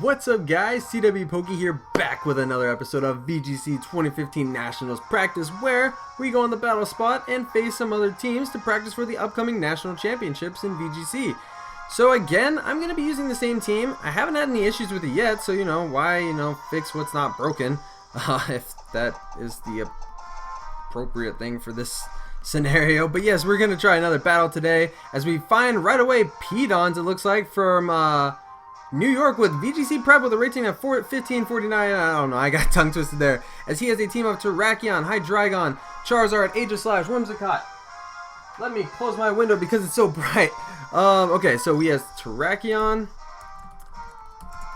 What's up guys, CWpoke here, back with another episode of VGC 2015 Nationals Practice, where we go on the battle spot and face some other teams to practice for the upcoming National Championships in VGC. So again, I'm going to be using the same team. I haven't had any issues with it yet, so why fix what's not broken, if that is the appropriate thing for this scenario. But yes, we're going to try another battle today, as we find right away Pedons, it looks like, from New York with VGC Prep with a rating of 1549. I don't know, I got tongue twisted there. As he has a team of Terrakion, Hydreigon, Charizard, Aegislash, Whimsicott. Let me close my window because it's so bright. Okay, so we have Terrakion,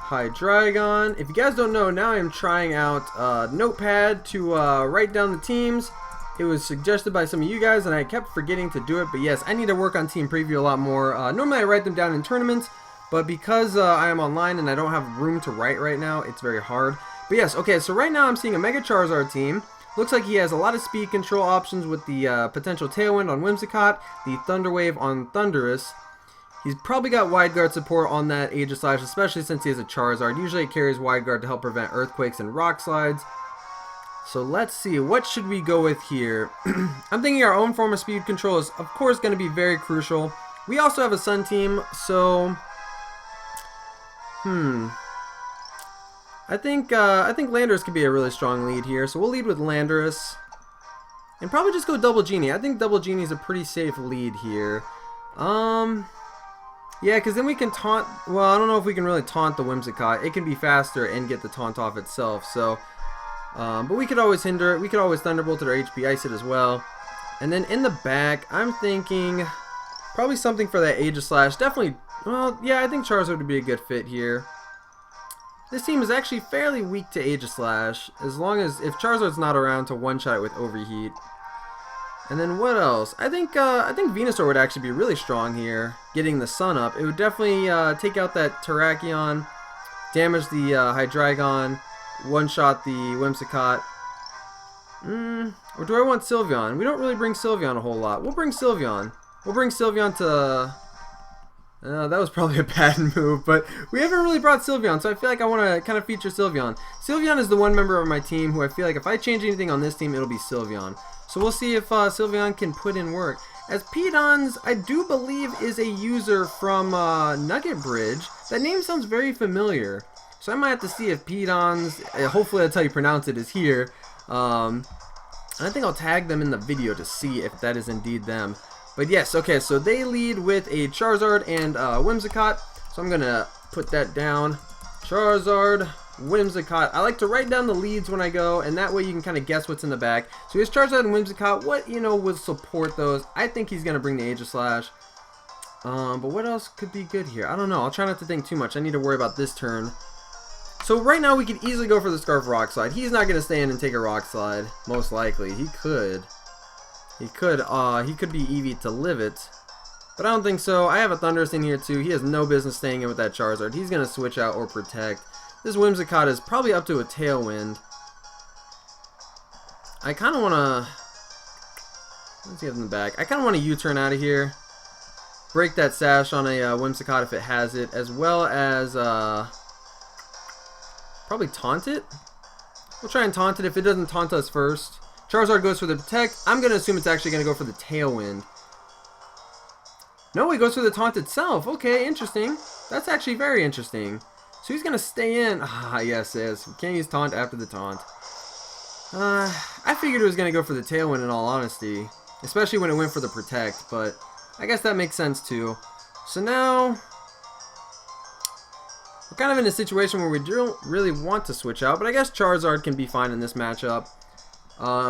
Hydreigon. If you guys don't know, now I'm trying out Notepad to write down the teams. It was suggested by some of you guys and I kept forgetting to do it, but yes, I need to work on team preview a lot more. Normally I write them down in tournaments, but because I am online and I don't have room to write right now, it's very hard. But yes, okay, so right now I'm seeing a Mega Charizard team. Looks like he has a lot of speed control options with the potential Tailwind on Whimsicott, the Thunder Wave on Thundurus. He's probably got Wide Guard support on that Aegislash, especially since he has a Charizard. Usually it carries Wide Guard to help prevent Earthquakes and Rock Slides. So let's see, what should we go with here? I'm thinking our own form of speed control is of course going to be very crucial. We also have a Sun team, so I think Landorus could be a really strong lead here, so we'll lead with Landorus. And probably just go Double Genie. I think Double Genie is a pretty safe lead here. Yeah, because then we can taunt, well, I don't know if we can really taunt the Whimsicott. It can be faster and get the taunt off itself, so, but we could always hinder it. We could always Thunderbolt it or HP Ice it as well. And then in the back, I'm thinking probably something for that Aegislash. Definitely, well, yeah, I think Charizard would be a good fit here. This team is actually fairly weak to Aegislash, as long as, if Charizard's not around to one-shot it with Overheat. And then what else? I think Venusaur would actually be really strong here, getting the Sun up. It would definitely take out that Terrakion, damage the Hydreigon, one-shot the Whimsicott. Or do I want Sylveon? We don't really bring Sylveon a whole lot. We'll bring Sylveon. We'll bring Sylveon to... that was probably a bad move, but we haven't really brought Sylveon, so I feel like I want to kind of feature Sylveon. Sylveon is the one member of my team who I feel like if I change anything on this team, it'll be Sylveon. So we'll see if Sylveon can put in work. As Pedons, I do believe is a user from Nugget Bridge. That name sounds very familiar. So I might have to see if Pedons, hopefully that's how you pronounce it, is here. And I think I'll tag them in the video to see if that is indeed them. But yes, okay, so they lead with a Charizard and Whimsicott. So I'm going to put that down. Charizard, Whimsicott. I like to write down the leads when I go, and that way you can kind of guess what's in the back. So his Charizard and Whimsicott, what, will support those? I think he's going to bring the Aegislash. But what else could be good here? I don't know. I'll try not to think too much. I need to worry about this turn. So right now we could easily go for the Scarf Rock Slide. He's not going to stay in and take a Rock Slide. Most likely. He could. He could be Eevee to live it, but I don't think so. I have a Thundurus in here too. He has no business staying in with that Charizard. He's going to switch out or protect. This Whimsicott is probably up to a Tailwind. I kind of want to... Let's see if in the back. I kind of want to U-turn out of here. Break that Sash on a Whimsicott if it has it, as well as probably taunt it. We'll try and taunt it if it doesn't taunt us first. Charizard goes for the Protect. I'm going to assume it's actually going to go for the Tailwind. No, he goes for the Taunt itself. Okay, interesting. That's actually very interesting. So he's going to stay in. Ah, yes, yes. We can't use Taunt after the Taunt. I figured it was going to go for the Tailwind in all honesty. Especially when it went for the Protect. But I guess that makes sense too. So now... we're kind of in a situation where we don't really want to switch out. But I guess Charizard can be fine in this matchup.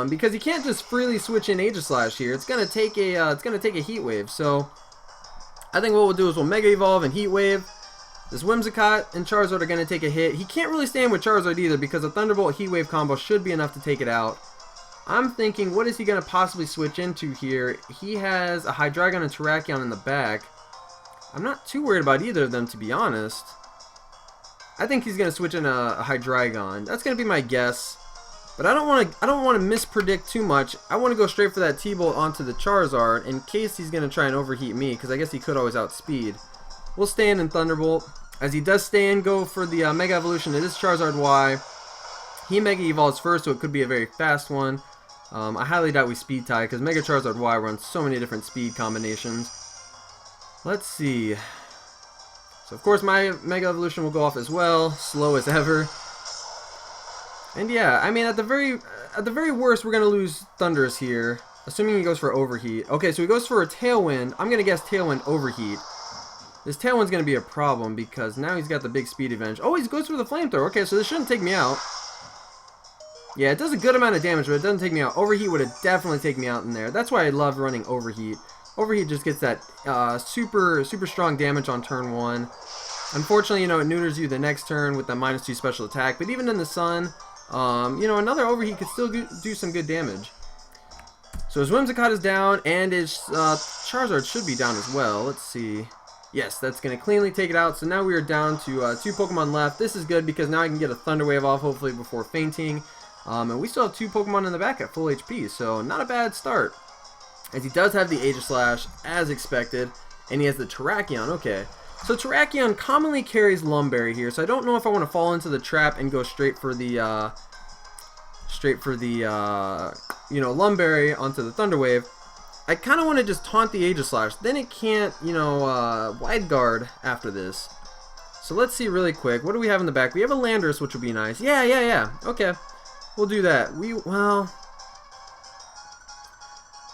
Because you can't just freely switch in Aegislash here. It's gonna take a Heat Wave. So I think what we'll do is we'll Mega Evolve and Heat Wave. This Whimsicott and Charizard are gonna take a hit. He can't really stand with Charizard either because a Thunderbolt Heat Wave combo should be enough to take it out. I'm thinking, what is he gonna possibly switch into here? He has a Hydreigon and Terrakion in the back. I'm not too worried about either of them, to be honest. I think he's gonna switch in a Hydreigon. That's gonna be my guess. But I don't want to mispredict too much. I want to go straight for that T-Bolt onto the Charizard in case he's going to try and overheat me, because I guess he could always outspeed. We'll stay in and Thunderbolt. As he does stay in, go for the Mega Evolution. It is Charizard Y. He Mega Evolves first, so it could be a very fast one. I highly doubt we Speed Tie, because Mega Charizard Y runs so many different speed combinations. Let's see. So of course my Mega Evolution will go off as well, slow as ever. And yeah, I mean at the very worst we're gonna lose Thundurus here, assuming he goes for Overheat. Okay, so he goes for a Tailwind. I'm gonna guess Tailwind Overheat. This Tailwind's gonna be a problem because now he's got the big speed advantage. Oh, he goes for the Flamethrower. Okay, so this shouldn't take me out. Yeah, it does a good amount of damage, but it doesn't take me out. Overheat would have definitely taken me out in there. That's why I love running Overheat. Overheat just gets that super strong damage on turn 1. Unfortunately, you know, it neuters you the next turn with the -2 special attack. But even in the sun, you know, another Overheat could still do some good damage. So his Whimsicott is down, and his Charizard should be down as well. Let's see. Yes, that's going to cleanly take it out. So now we are down to 2 Pokemon left. This is good because now I can get a Thunder Wave off, hopefully, before fainting. And we still have 2 Pokemon in the back at full HP, so not a bad start. As he does have the Aegislash, as expected, and he has the Terrakion. Okay, so Terrakion commonly carries Lumberry here, so I don't know if I want to fall into the trap and go straight for the you know, Lumberry onto the Thunder Wave. I kind of want to just taunt the Aegislash, then it can't, you know, Wide Guard after this. So let's see really quick, what do we have in the back? We have a Landorus, which would be nice. Yeah, okay. We'll do that. Well,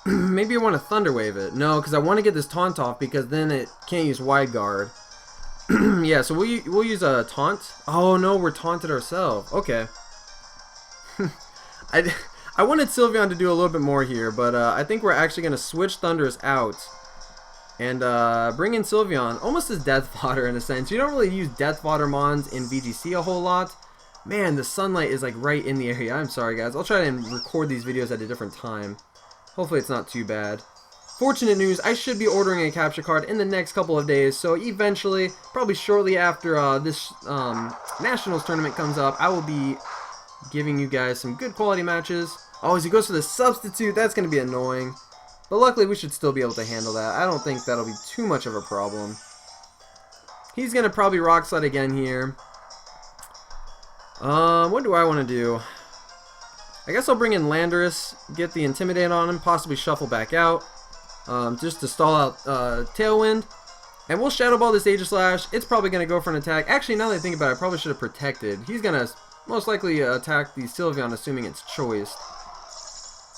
maybe I want to Thunder Wave it. No, because I want to get this taunt off because then it can't use Wide Guard. Yeah, so we'll use a taunt. Oh no, we're taunted ourselves. Okay. I wanted Sylveon to do a little bit more here, but I think we're actually going to switch Thundurus out and bring in Sylveon, almost as Death Fodder in a sense. You don't really use Death Fodder Mons in VGC a whole lot. Man, the sunlight is like right in the area. I'm sorry guys. I'll try and record these videos at a different time. Hopefully it's not too bad. Fortunate news, I should be ordering a capture card in the next couple of days. So eventually, probably shortly after this Nationals tournament comes up, I will be giving you guys some good quality matches. Oh, as he goes for the Substitute, that's going to be annoying. But luckily we should still be able to handle that. I don't think that'll be too much of a problem. He's going to probably Rock Slide again here. What do I want to do? I guess I'll bring in Landorus, get the Intimidate on him, possibly shuffle back out, just to stall out Tailwind. And we'll Shadow Ball this Aegislash. It's probably going to go for an attack. Actually, now that I think about it, I probably should have protected. He's going to most likely attack the Sylveon, assuming it's choiced.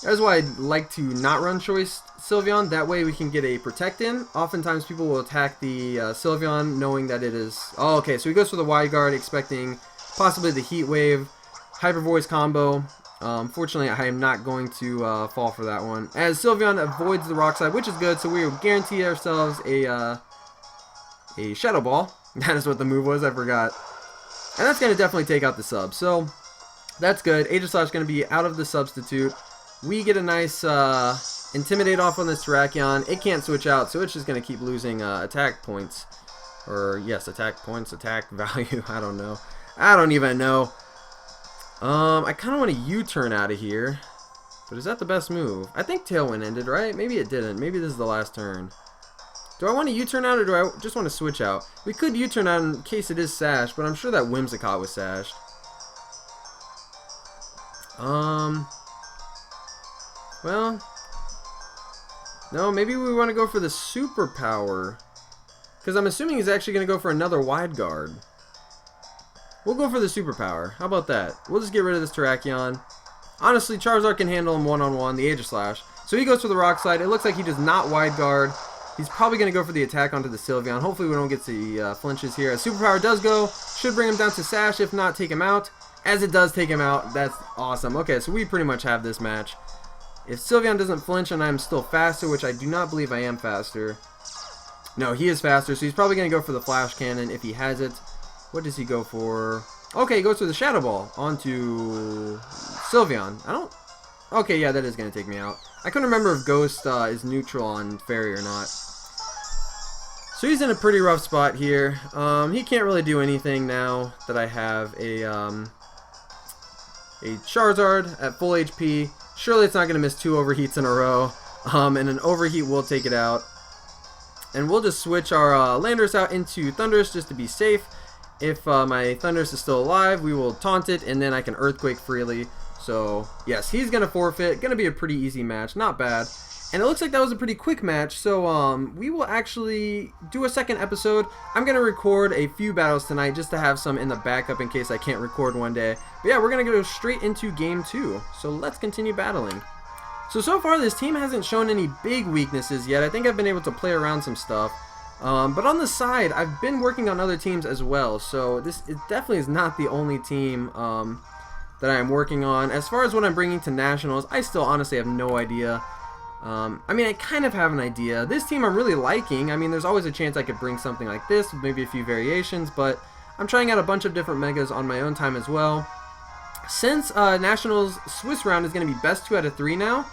That's why I like to not run choiced Sylveon. That way we can get a Protect in. Oftentimes people will attack the Sylveon knowing that it is... Oh, okay, so he goes for the Wide Guard, expecting possibly the Heat Wave, Hyper Voice combo. Fortunately, I am not going to fall for that one. As Sylveon avoids the Rock Slide, which is good, so we will guarantee ourselves a Shadow Ball. That is what the move was, I forgot. And that's going to definitely take out the sub, so that's good. Aegislash is going to be out of the Substitute. We get a nice Intimidate off on this Terrakion. It can't switch out, so it's just going to keep losing attack points. Or, yes, attack points, attack value, I don't know. I don't even know. I kind of want to U-turn out of here. But is that the best move? I think Tailwind ended, right? Maybe it didn't. Maybe this is the last turn. Do I want to U-turn out or do I just want to switch out? We could U-turn out in case it is Sash, but I'm sure that Whimsicott was Sashed. Well, no, maybe we want to go for the Superpower. Because I'm assuming he's actually going to go for another Wide Guard. We'll go for the Superpower. How about that? We'll just get rid of this Terrakion. Honestly, Charizard can handle him one-on-one, the Aegislash. So he goes for the Rock Slide. It looks like he does not Wide Guard. He's probably going to go for the attack onto the Sylveon. Hopefully we don't get the flinches here. As Superpower does go, should bring him down to Sash. If not, take him out. As it does take him out, that's awesome. Okay, so we pretty much have this match. If Sylveon doesn't flinch and I'm still faster, which I do not believe I am faster. No, he is faster, so he's probably going to go for the Flash Cannon if he has it. What does he go for? Okay, he goes for the Shadow Ball onto Sylveon. I don't... Okay, yeah, that is going to take me out. I couldn't remember if Ghost is neutral on Fairy or not. So he's in a pretty rough spot here. He can't really do anything now that I have a Charizard at full HP. Surely it's not going to miss 2 overheats in a row. And an overheat will take it out. And we'll just switch our Landorus out into Thundurus just to be safe. If my Thundurus is still alive, we will taunt it, and then I can Earthquake freely. So, yes, he's going to forfeit. Going to be a pretty easy match. Not bad. And it looks like that was a pretty quick match, so we will actually do a second episode. I'm going to record a few battles tonight just to have some in the backup in case I can't record one day. But yeah, we're going to go straight into Game 2. So let's continue battling. So far this team hasn't shown any big weaknesses yet. I think I've been able to play around some stuff. But on the side, I've been working on other teams as well. So it definitely is not the only team that I am working on. As far as what I'm bringing to Nationals, I still honestly have no idea. I mean, I kind of have an idea. This team I'm really liking. I mean, there's always a chance I could bring something like this, maybe a few variations, but I'm trying out a bunch of different megas on my own time as well. Since Nationals Swiss round is going to be best 2 out of 3 now,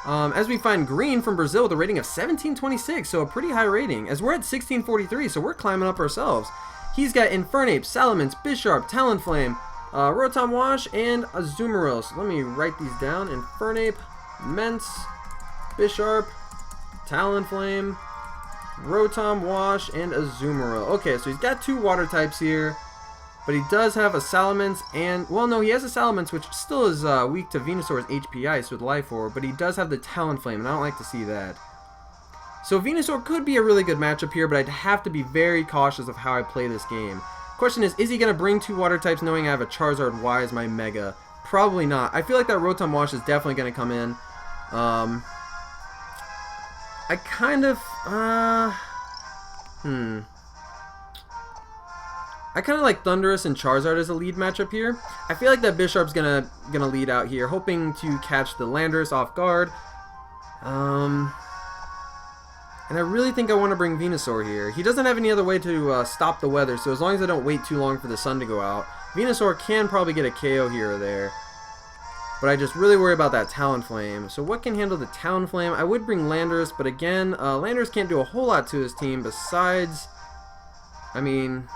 as we find Green from Brazil with a rating of 1726, so a pretty high rating, as we're at 1643, so we're climbing up ourselves. He's got Infernape, Salamence, Bisharp, Talonflame, Rotom Wash, and Azumarill. So let me write these down. Infernape, Mence, Bisharp, Talonflame, Rotom Wash, and Azumarill. Okay, so he's got 2 water types here, but he does have a Salamence and, well, no, he has a Salamence, which still is weak to Venusaur's HP Ice with Life Orb, but he does have the Talonflame, and I don't like to see that. So Venusaur could be a really good matchup here, but I'd have to be very cautious of how I play this game. Question is he going to bring 2 water types knowing I have a Charizard Y as my Mega? Probably not. I feel like that Rotom Wash is definitely going to come in. I kind of, I kind of like Thundurus and Charizard as a lead matchup here. I feel like that Bisharp's gonna lead out here, hoping to catch the Landorus off guard. And I really think I want to bring Venusaur here. He doesn't have any other way to stop the weather, so as long as I don't wait too long for the sun to go out, Venusaur can probably get a KO here or there. But I just really worry about that Talonflame. So what can handle the Talonflame? I would bring Landorus, but again, Landorus can't do a whole lot to his team besides, I mean,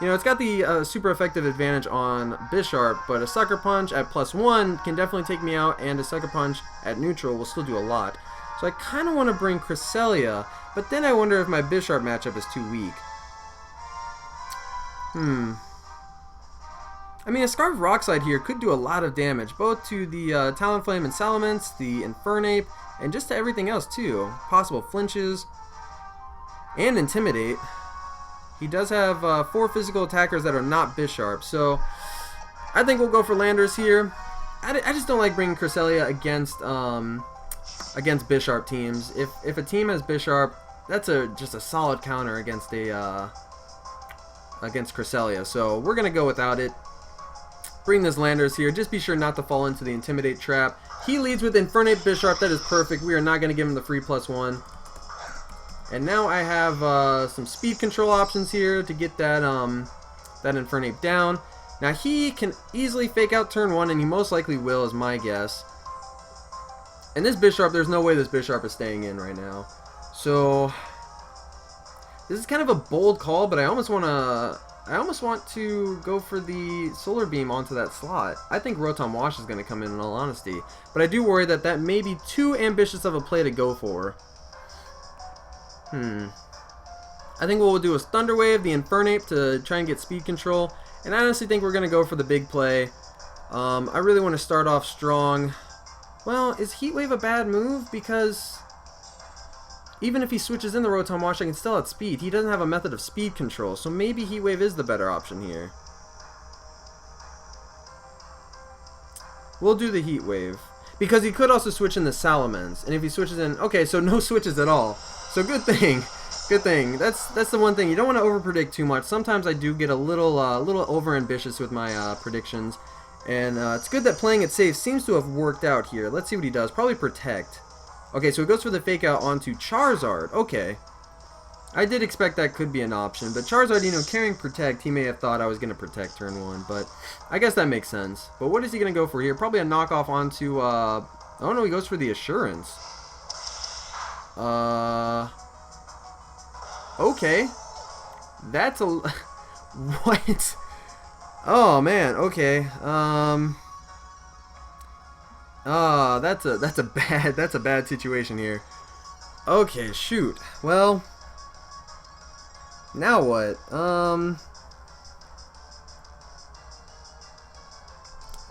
you know, it's got the super effective advantage on Bisharp, but a Sucker Punch at +1 can definitely take me out, and a Sucker Punch at neutral will still do a lot. So I kind of want to bring Cresselia, but then I wonder if my Bisharp matchup is too weak. I mean, a Scarf Rock Slide here could do a lot of damage, both to the Talonflame and Salamence, the Infernape, and just to everything else too. Possible flinches, and Intimidate. He does have 4 physical attackers that are not Bisharp, so I think we'll go for Landorus here. I just don't like bringing Cresselia against Bisharp teams. If a team has Bisharp, that's just a solid counter against against Cresselia. So we're gonna go without it. Bring this Landorus here. Just be sure not to fall into the Intimidate trap. He leads with Infernape Bisharp. That is perfect. We are not going to give him the free +1. And now I have some speed control options here to get that Infernape down. Now he can easily fake out turn 1, and he most likely will, is my guess. And this Bisharp, there's no way this Bisharp is staying in right now. So this is kind of a bold call, but I almost want to go for the Solar Beam onto that slot. I think Rotom Wash is going to come in all honesty. But I do worry that that may be too ambitious of a play to go for. I think what we'll do is Thunder Wave the Infernape to try and get speed control. And I honestly think we're going to go for the big play. I really want to start off strong. Well, is Heat Wave a bad move? Because even if he switches in the Rotom Wash, I can still outspeed. He doesn't have a method of speed control, so maybe Heat Wave is the better option here. We'll do the Heat Wave. Because he could also switch in the Salamence. And if he switches in... Okay, so no switches at all. So good thing. Good thing. That's the one thing. You don't want to overpredict too much. Sometimes I do get a little over-ambitious with my predictions. And it's good that playing it safe seems to have worked out here. Let's see what he does. Probably Protect. Okay, so he goes for the Fake Out onto Charizard. Okay. I did expect that could be an option. But Charizard, you know, carrying Protect, he may have thought I was going to Protect turn 1. But I guess that makes sense. But what is he going to go for here? Probably a knockoff onto... oh no, he goes for the Assurance. Okay. That's a... What? Oh, man. Okay. That's a bad situation here. Okay, shoot. Well, now what?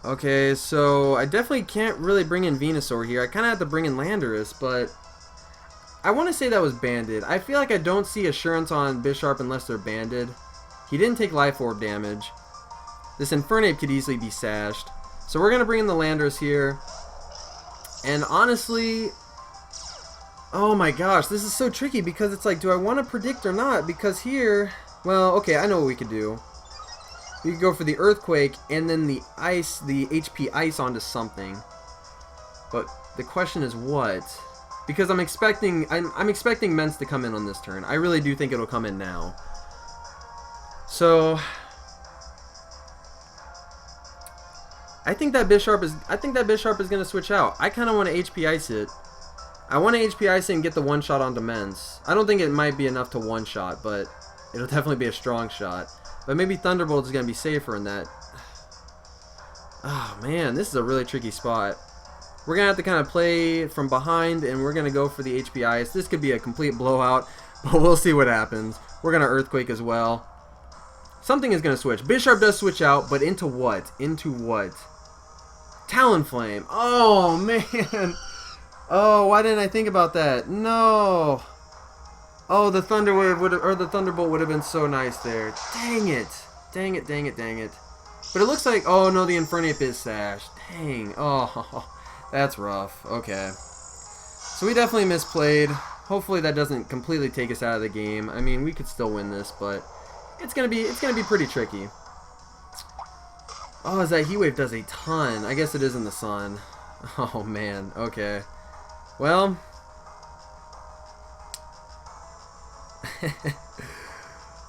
Okay, so I definitely can't really bring in Venusaur here. I kind of have to bring in Landorus, but I want to say that was banded. I feel like I don't see Assurance on Bisharp unless they're banded. He didn't take Life Orb damage. This Infernape could easily be sashed. So we're going to bring in the Landorus here. And honestly, oh my gosh, this is so tricky because it's like, do I want to predict or not? Because here, well, okay, I know what we could do. We could go for the Earthquake and then the Ice, the HP Ice onto something. But the question is what? Because I'm expecting Mence to come in on this turn. I really do think it'll come in now. So I think that Bisharp is going to switch out. I kind of want to HP Ice it. I want to HP Ice it and get the one shot onto Mence. I don't think it might be enough to one shot, but it'll definitely be a strong shot. But maybe Thunderbolt is going to be safer in that. Oh man, this is a really tricky spot. We're going to have to kind of play from behind, and we're going to go for the HP Ice. This could be a complete blowout, but we'll see what happens. We're going to Earthquake as well. Something is going to switch. Bisharp does switch out, but into what? Into what? Talonflame. Oh, man. Oh, why didn't I think about that? No. Oh, the Thunderwave would have, or the Thunderbolt would have been so nice there. Dang it. Dang it, dang it, dang it. But it looks like, oh no, the Infernape is sashed. Dang. Oh, that's rough. Okay. So we definitely misplayed. Hopefully that doesn't completely take us out of the game. I mean, we could still win this, but it's gonna be pretty tricky. Oh, that Heat Wave does a ton. I guess it is in the sun. Oh man. Okay. Well.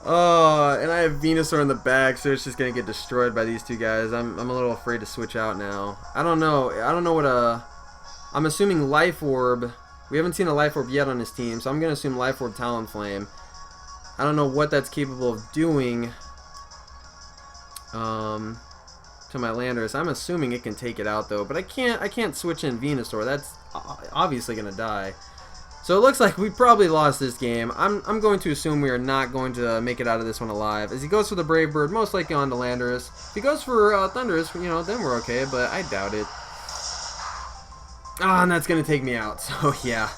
Oh, and I have Venusaur in the back, so it's just gonna get destroyed by these two guys. I'm a little afraid to switch out now. I don't know what I'm assuming Life Orb. We haven't seen a Life Orb yet on his team, so I'm gonna assume Life Orb Talonflame. I don't know what that's capable of doing to my Landorus. I'm assuming it can take it out though, but I can't switch in Venusaur. That's obviously gonna die. So it looks like we probably lost this game. I'm going to assume we are not going to make it out of this one alive. As he goes for the Brave Bird, most likely on to Landorus. If he goes for Thunderous, you know, then we're okay, but I doubt it. Ah, and that's going to take me out. So yeah,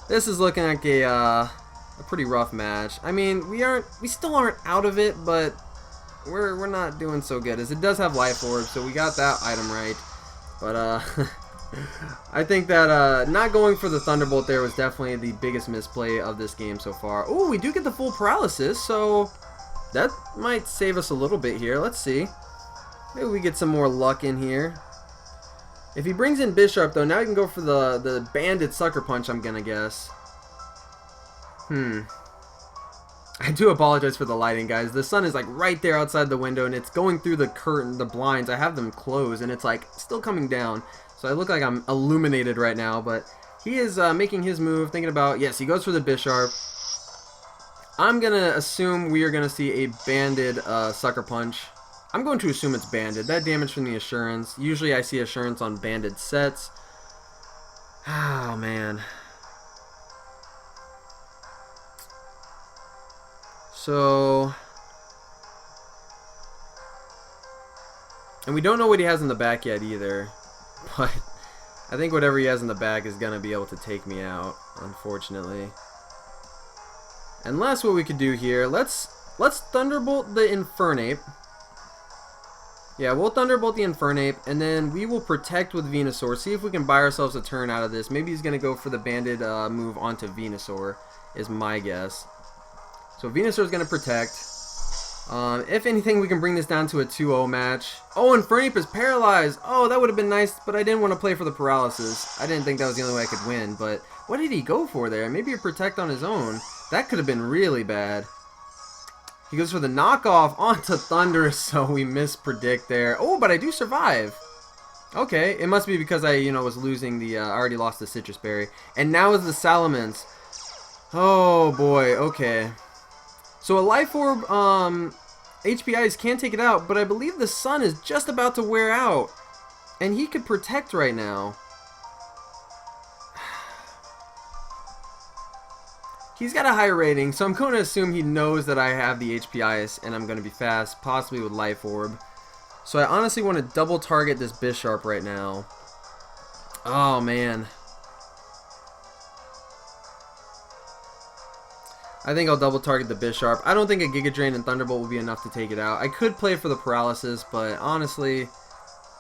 this is looking like a pretty rough match. I mean, we still aren't out of it, but we're not doing so good. As it does have Life Orb, so we got that item right. But I think that not going for the Thunderbolt there was definitely the biggest misplay of this game so far. Oh, we do get the full paralysis, so that might save us a little bit here. Let's see. Maybe we get some more luck in here. If he brings in Bisharp, though, now he can go for the Banded Sucker Punch, I'm going to guess. I do apologize for the lighting, guys. The sun is like right there outside the window, and it's going through the curtain, the blinds. I have them closed, and it's like still coming down. So I look like I'm illuminated right now, but he is making his move, thinking about, yes, he goes for the Bisharp. I'm going to assume we are going to see a banded Sucker Punch. I'm going to assume it's banded. That damage from the Assurance. Usually I see Assurance on banded sets. Oh, man. So, and we don't know what he has in the back yet either, but I think whatever he has in the back is going to be able to take me out, unfortunately. Unless what we could do here, let's Thunderbolt the Infernape. Yeah, we'll Thunderbolt the Infernape, and then we will Protect with Venusaur. See if we can buy ourselves a turn out of this. Maybe he's going to go for the banded move onto Venusaur, is my guess. So Venusaur is going to Protect. If anything, we can bring this down to a 2-0 match. Oh, Infernape is paralyzed. Oh, that would have been nice, but I didn't want to play for the paralysis. I didn't think that was the only way I could win, but what did he go for there? Maybe a Protect on his own. That could have been really bad. He goes for the knockoff onto Thunderous, so we mispredict there. Oh, but I do survive. Okay, it must be because I, was losing the, I already lost the Citrus Berry. And now is the Salamence. Oh, boy, okay. So a Life Orb, HP Ice can take it out, but I believe the sun is just about to wear out. And he could Protect right now. He's got a high rating, so I'm going to assume he knows that I have the HP Ice and I'm going to be fast, possibly with Life Orb. So I honestly want to double target this Bisharp right now. Oh, man. I think I'll double target the Bisharp. I don't think a Giga Drain and Thunderbolt will be enough to take it out. I could play for the paralysis, but honestly,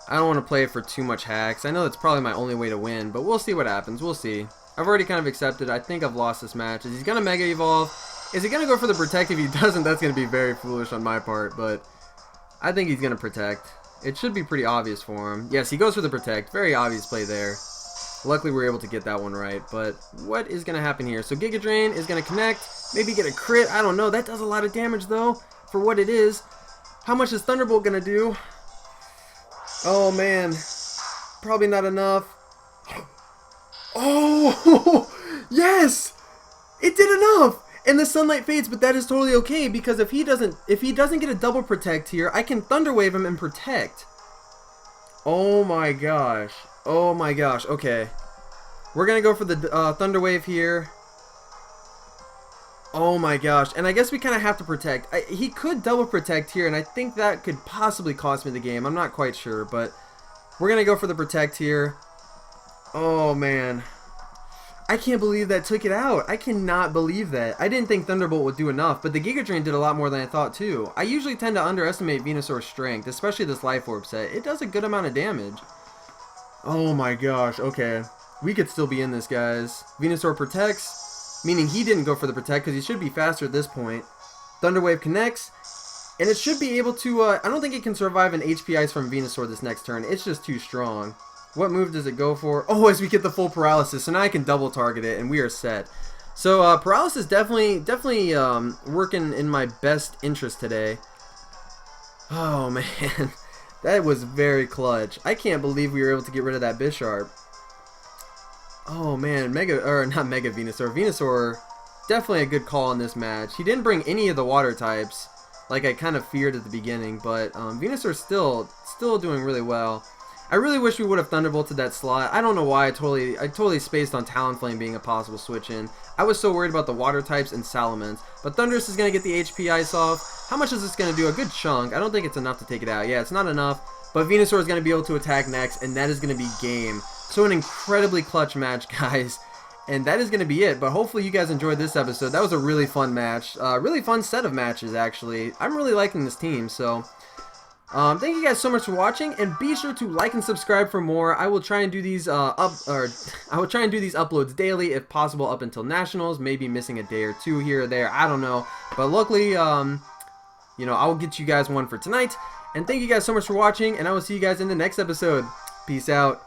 I don't want to play for too much hacks. I know that's probably my only way to win, but we'll see what happens. We'll see. I've already kind of accepted. I think I've lost this match. Is he going to Mega Evolve? Is he going to go for the Protect? If he doesn't, that's going to be very foolish on my part, but I think he's going to Protect. It should be pretty obvious for him. Yes, he goes for the Protect. Very obvious play there. Luckily, we were able to get that one right, but what is going to happen here? So Giga Drain is going to connect, maybe get a crit. I don't know. That does a lot of damage, though, for what it is. How much is Thunderbolt going to do? Oh, man. Probably not enough. Oh, yes! It did enough! And the Sunlight fades, but that is totally okay, because if he doesn't get a double Protect here, I can Thunder Wave him and Protect. Oh my gosh. Oh my gosh. Okay. We're going to go for the Thunder Wave here. Oh my gosh. And I guess we kind of have to Protect. He could double Protect here, and I think that could possibly cost me the game. I'm not quite sure, but we're going to go for the Protect here. Oh man. I can't believe that took it out. I cannot believe that. I didn't think Thunderbolt would do enough, but the Giga Drain did a lot more than I thought too. I usually tend to underestimate Venusaur's strength, especially this Life Orb set. It does a good amount of damage. Oh my gosh, okay. We could still be in this, guys. Venusaur protects, meaning he didn't go for the Protect because he should be faster at this point. Thunder Wave connects, and it should be able to, I don't think it can survive an HP Ice from Venusaur this next turn. It's just too strong. What move does it go for? Oh, as we get the full paralysis, so now I can double target it, and we are set. So paralysis definitely working in my best interest today. Oh man, that was very clutch. I can't believe we were able to get rid of that Bisharp. Oh man, not Mega Venusaur. Venusaur, definitely a good call in this match. He didn't bring any of the water types, like I kind of feared at the beginning, but Venusaur's still doing really well. I really wish we would have Thunderbolted that slot. I don't know why I totally spaced on Talonflame being a possible switch in. I was so worried about the water types and Salamence. But Thundurus is going to get the HP Ice off. How much is this going to do? A good chunk. I don't think it's enough to take it out. Yeah, it's not enough. But Venusaur is going to be able to attack next, and that is going to be game. So an incredibly clutch match, guys. And that is going to be it. But hopefully you guys enjoyed this episode. That was a really fun match. Really fun set of matches, actually. I'm really liking this team, so... thank you guys so much for watching, and be sure to like and subscribe for more. I will try and do these uploads daily if possible up until Nationals, maybe missing a day or two here or there, I don't know. But luckily, you know, I will get you guys one for tonight. And thank you guys so much for watching, and I will see you guys in the next episode. Peace out.